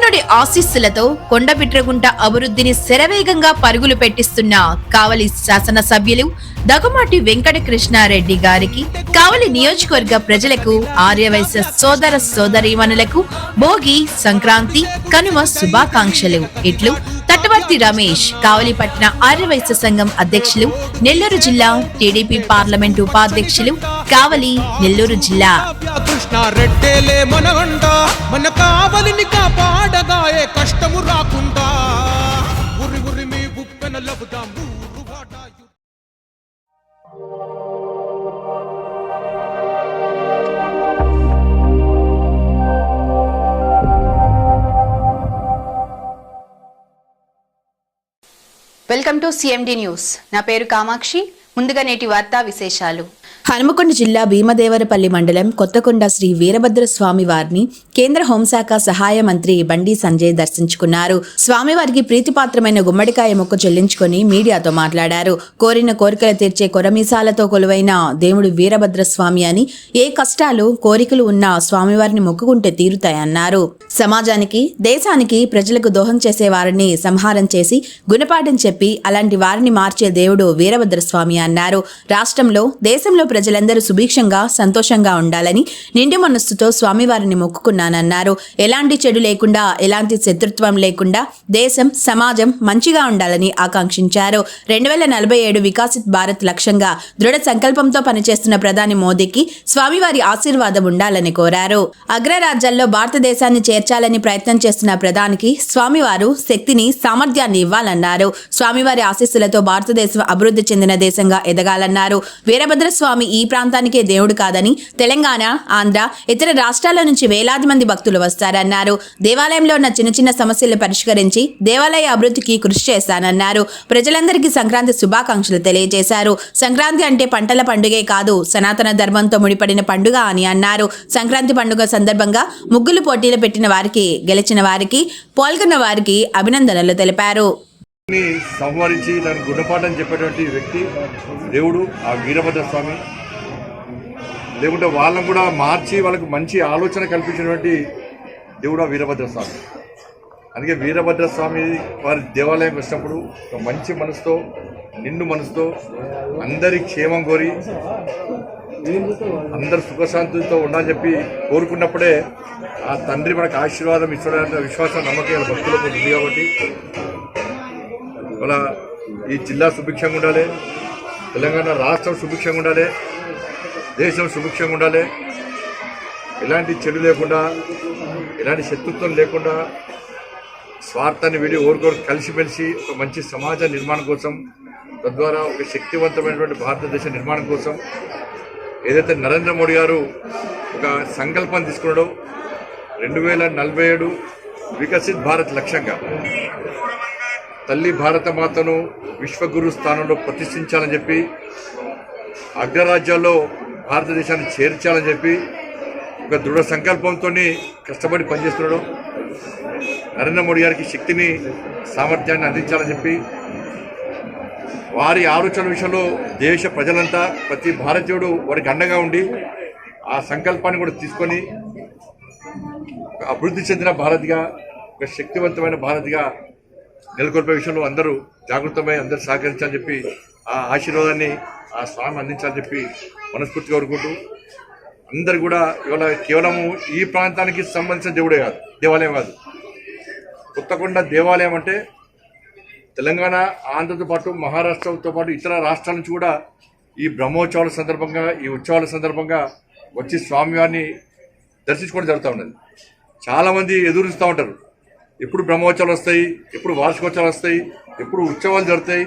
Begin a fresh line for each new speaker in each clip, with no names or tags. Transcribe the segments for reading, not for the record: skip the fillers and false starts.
దేవునుడి ఆశీస్సులతో కొండపిట్రగుంట అభివృద్ధిని శరవేగంగా పరుగులు పెట్టిస్తున్న కావలి శాసనసభ్యులు దగుమాటి వెంకటకృష్ణారెడ్డి గారికి కావలి నియోజకవర్గ ప్రజలకు ఆర్యవైశ్య సోదర సోదరీమణులకు భోగి, సంక్రాంతి, కనుమ శుభాకాంక్షలు. ఇట్లు తట్టవర్తి రమేష్, కావలిపట్న ఆర్యవైశ్య సంఘం అధ్యక్షులు, నెల్లూరు జిల్లా టీడీపీ పార్లమెంటు ఉపాధ్యక్షులు, కావలి నెల్లూరు జిల్లా.
కృష్ణారెడ్డేలే మనగంట, మన కావలిని కాపాడగా ఏ కష్టము రాకుండా ఉరి ఉరి మీ బుక్కెన లబుదాం ఊరు వాటాయు.
Welcome to CMD news. నా పేరు కామాక్షి. ముందుగా నేటి వార్తా విశేషాలు. హనుమకొండ జిల్లా భీమదేవరపల్లి మండలం కొత్తకొండ శ్రీ వీరభద్ర స్వామి వారిని కేంద్ర హోంశాఖ సహాయ మంత్రి బండి సంజయ్ దర్శించుకున్నారు. స్వామివారికి ప్రీతిపాత్రమైన గుమ్మడికాయ మొక్కు చెల్లించుకుని మీడియాతో మాట్లాడారు. కోరిన కోరికలు తీర్చే కొరమీసాలతో కొలువైన దేవుడు వీరభద్ర స్వామి అని, ఏ కష్టాలు కోరికలు ఉన్నా స్వామివారిని మొక్కుకుంటే తీరుతాయన్నారు. సమాజానికి, దేశానికి, ప్రజలకు దోహం చేసే వారిని సంహారం చేసి గుణపాఠం చెప్పి అలాంటి వారిని మార్చే దేవుడు వీరభద్ర స్వామి అన్నారు. రాష్ట్రంలో, దేశంలో ప్రజలందరూ సుభిక్షంగా, సంతోషంగా ఉండాలని నిండు మనస్సుతో స్వామివారిని మొక్కుకున్నానన్నారు. ఎలాంటి చెడు లేకుండా, ఎలాంటి శత్రుత్వం లేకుండా దేశం, సమాజం మంచిగా ఉండాలని ఆకాంక్షించారు. 2047 వికసిత్ భారత్ లక్ష్యంగా దృఢ సంకల్పంతో పనిచేస్తున్న ప్రధాని మోదీకి స్వామివారి ఆశీర్వాదం ఉండాలని కోరారు. అగ్రరాజ్యాల్లో భారతదేశాన్ని చేర్చాలని ప్రయత్నం చేస్తున్న ప్రధానికి స్వామివారు శక్తిని, సామర్థ్యాన్ని ఇవ్వాలన్నారు. స్వామివారి ఆశీస్సులతో భారతదేశం అభివృద్ధి చెందిన దేశంగా ఎదగాలన్నారు. వీరభద్ర స్వామి ఈ ప్రాంతానికే దేవుడు కాదని, తెలంగాణ, ఆంధ్ర, ఇతర రాష్ట్రాల నుంచి వేలాది మంది భక్తులు వస్తారన్నారు. దేవాలయంలో ఉన్న చిన్న చిన్న సమస్యలు పరిష్కరించి దేవాలయ అభివృద్ధికి కృషి చేస్తానన్నారు. ప్రజలందరికీ సంక్రాంతి శుభాకాంక్షలు తెలియజేశారు. సంక్రాంతి అంటే పంటల పండుగే కాదు, సనాతన ధర్మంతో ముడిపడిన పండుగ అని అన్నారు. సంక్రాంతి పండుగ సందర్భంగా ముగ్గులు పోటీలు పెట్టిన వారికి, గెలిచిన వారికి, పాల్గొన్న వారికి అభినందనలు తెలిపారు.
సంహరించి దానికి గుణపాఠం చెప్పేటువంటి వ్యక్తి దేవుడు ఆ వీరభద్ర స్వామి. లేకుంటే వాళ్ళని కూడా మార్చి వాళ్ళకు మంచి ఆలోచన కల్పించినటువంటి దేవుడు ఆ వీరభద్ర స్వామి. అందుకే వీరభద్ర స్వామి వారి దేవాలయం వచ్చినప్పుడు ఒక మంచి మనసుతో, నిండు మనసుతో అందరి క్షేమం కోరి అందరు సుఖశాంతులతో ఉండాలని చెప్పి కోరుకున్నప్పుడే ఆ తండ్రి మనకు ఆశీర్వాదం ఇచ్చడానికి విశ్వాసం, నమ్మకం భక్తులకు ఉంది. కాబట్టి అలా ఈ జిల్లా సుభిక్షంగా ఉండాలి, తెలంగాణ రాష్ట్రం సుభిక్షంగా ఉండాలి, దేశం సుభిక్షంగా ఉండాలి. ఎలాంటి చెడు లేకుండా, ఎలాంటి శత్రుత్వం లేకుండా, స్వార్థాన్ని వీడి ఓరుకోరు కలిసిమెలిసి ఒక మంచి సమాజ నిర్మాణం కోసం, తద్వారా ఒక శక్తివంతమైనటువంటి భారతదేశ నిర్మాణం కోసం ఏదైతే నరేంద్ర మోడీ గారు ఒక సంకల్పం తీసుకున్నాడో 2047 వికసిత్ భారత్ లక్ష్యంగా తల్లి భారతమాతను విశ్వగురు స్థానంలో ప్రతిష్ఠించాలని చెప్పి, అగ్రరాజ్యాల్లో భారతదేశాన్ని చేర్చాలని చెప్పి ఒక దృఢ సంకల్పంతో కష్టపడి పనిచేస్తున్నాడు. నరేంద్ర మోడీ గారికి శక్తిని, సామర్థ్యాన్ని అందించాలని చెప్పి వారి ఆలోచన విషయంలో దేశ ప్రజలంతా, ప్రతి భారతీయుడు వారికి అండగా ఉండి ఆ సంకల్పాన్ని కూడా తీసుకొని అభివృద్ధి చెందిన భారత్గా, ఒక శక్తివంతమైన భారత్గా నెలకొల్పే విషయంలో అందరూ జాగృతమై అందరూ సహకరించాలని చెప్పి, ఆ ఆశీర్వాదాన్ని ఆ స్వామి అందించాలని చెప్పి మనస్ఫూర్తిగా కోరుకుంటూ, అందరు కూడా ఇవాళ కేవలము ఈ ప్రాంతానికి సంబంధించిన దేవుడే కాదు, దేవాలయం కాదు, కొత్తకొండ దేవాలయం అంటే తెలంగాణ, ఆంధ్రతో పాటు మహారాష్ట్రతో పాటు ఇతర రాష్ట్రాల నుంచి కూడా ఈ బ్రహ్మోత్సవాల సందర్భంగా, ఈ ఉత్సవాల సందర్భంగా వచ్చి స్వామివారిని దర్శించుకోవడం జరుగుతూ ఉన్నది. చాలామంది ఎదురుస్తూ ఉంటారు, ఎప్పుడు బ్రహ్మోత్సవాలు వస్తాయి, ఎప్పుడు వార్షికోత్సవాలు వస్తాయి, ఎప్పుడు ఉత్సవాలు జరుగుతాయి,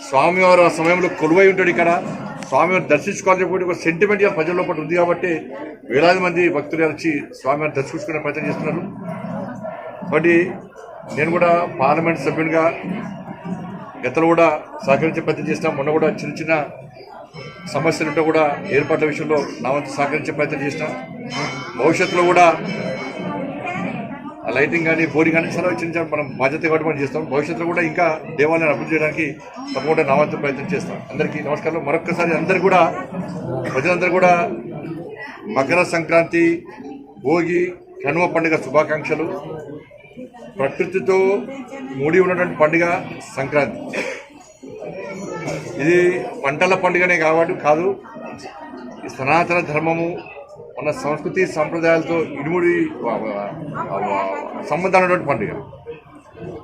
స్వామివారు ఆ సమయంలో కొలువై ఉంటాడు. ఇక్కడ స్వామివారిని దర్శించుకోవాలని చెప్పి ఒక సెంటిమెంట్గా ప్రజల్లో పాటు ఉంది. కాబట్టి వేలాది మంది భక్తులు వచ్చి స్వామివారిని దర్శించుకునే ప్రయత్నం చేస్తున్నారు. కాబట్టి నేను కూడా పార్లమెంట్ సభ్యునిగా గతంలో కూడా సహకరించే ప్రయత్నం చేసినా. మొన్న కూడా చిన్న చిన్న సమస్యలుంటే కూడా ఏర్పాట్ల విషయంలో నా వంతు సహకరించే ప్రయత్నం చేసినా. భవిష్యత్తులో కూడా ఆ లైటింగ్ కానీ, బోరింగ్ కానీ చాలా చిన్న చిన్న మనం బాధ్యత కాబట్టి మనం చేస్తాం. భవిష్యత్తులో కూడా ఇంకా దేవాలయాన్ని అభివృద్ధి చేయడానికి తప్పకుండా నా వంతు ప్రయత్నం చేస్తాం. అందరికీ నమస్కారం. మరొక్కసారి అందరు కూడా, ప్రజలందరూ కూడా మకర సంక్రాంతి, భోగి, కనుమ పండుగ శుభాకాంక్షలు. ప్రకృతితో ముడి ఉన్నటువంటి పండుగ సంక్రాంతి. ఇది పంటల పండుగనే కాబట్టి కాదు, ఈ సనాతన ధర్మము మన సంస్కృతి సంప్రదాయాలతో ఇనుముడి సంబంధం ఉన్నటువంటి పండుగ.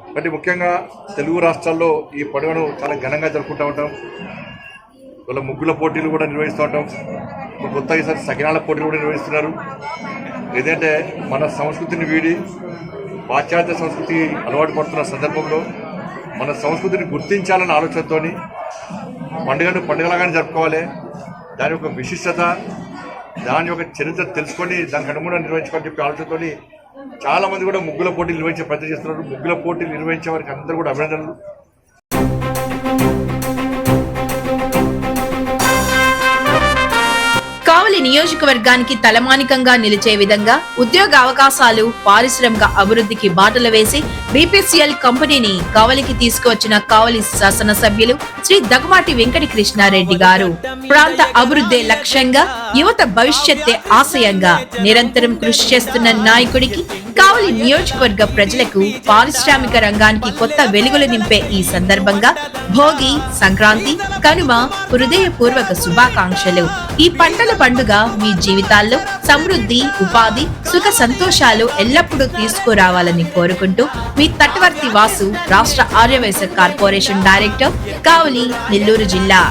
కాబట్టి ముఖ్యంగా తెలుగు రాష్ట్రాల్లో ఈ పండుగను చాలా ఘనంగా జరుపుకుంటూ ఉంటాం. వాళ్ళ ముగ్గుల పోటీలు కూడా నిర్వహిస్తూ ఉంటాం. ఇప్పుడు కొత్తగా ఈసారి సకినాల పోటీలు కూడా నిర్వహిస్తున్నారు. ఏదంటే మన సంస్కృతిని వీడి పాశ్చాత్య సంస్కృతి అలవాటు పడుతున్న సందర్భంలో మన సంస్కృతిని గుర్తించాలన్న ఆలోచనతో పండుగను పండుగలాగానే జరుపుకోవాలి. దాని యొక్క విశిష్టత, దాని యొక్క చరిత్ర తెలుసుకొని దానికి అనుగుణంగా నిర్వహించుకోవాలని చెప్పి ఆలోచనతో చాలామంది కూడా ముగ్గుల పోటీలు నిర్వహించే ప్రయత్నం చేస్తున్నారు. ముగ్గుల పోటీలు నిర్వహించే వారికి అందరూ కూడా అభినందనలు.
కావలి నియోజకవర్గానికి తలమానికంగా నిలిచే విధంగా ఉద్యోగ అవకాశాలు, పారిశ్రామిక అభివృద్ధికి బాటలు వేసి బీపీసీఎల్ కంపెనీని కావలికి తీసుకువచ్చిన కావలి శాసనసభ్యులు శ్రీ దగ్గుమాటి వెంకట కృష్ణారెడ్డి గారు ప్రాంత అభివృద్ధి లక్ష్యంగా, యువత భవిష్యత్తే ఆశయంగా నిరంతరం కృషి చేస్తున్న నాయకుడికి కావలి నియోజకవర్గ ప్రజలకు పారిశ్రామిక రంగానికి కొత్త వెలుగులు నింపే ఈ సందర్భంగా భోగి, సంక్రాంతి, కనుమ హృదయపూర్వక శుభాకాంక్షలు. ఈ పంటల పండుగ మీ జీవితాల్లో సమృద్ధి, ఉపాధి, సుఖ సంతోషాలు ఎల్లప్పుడూ తీసుకురావాలని కోరుకుంటూ మీ తటవర్తి వాసు, రాష్ట్ర ఆర్యవైశ్య కార్పొరేషన్ డైరెక్టర్, కావలి, నెల్లూరు జిల్లా.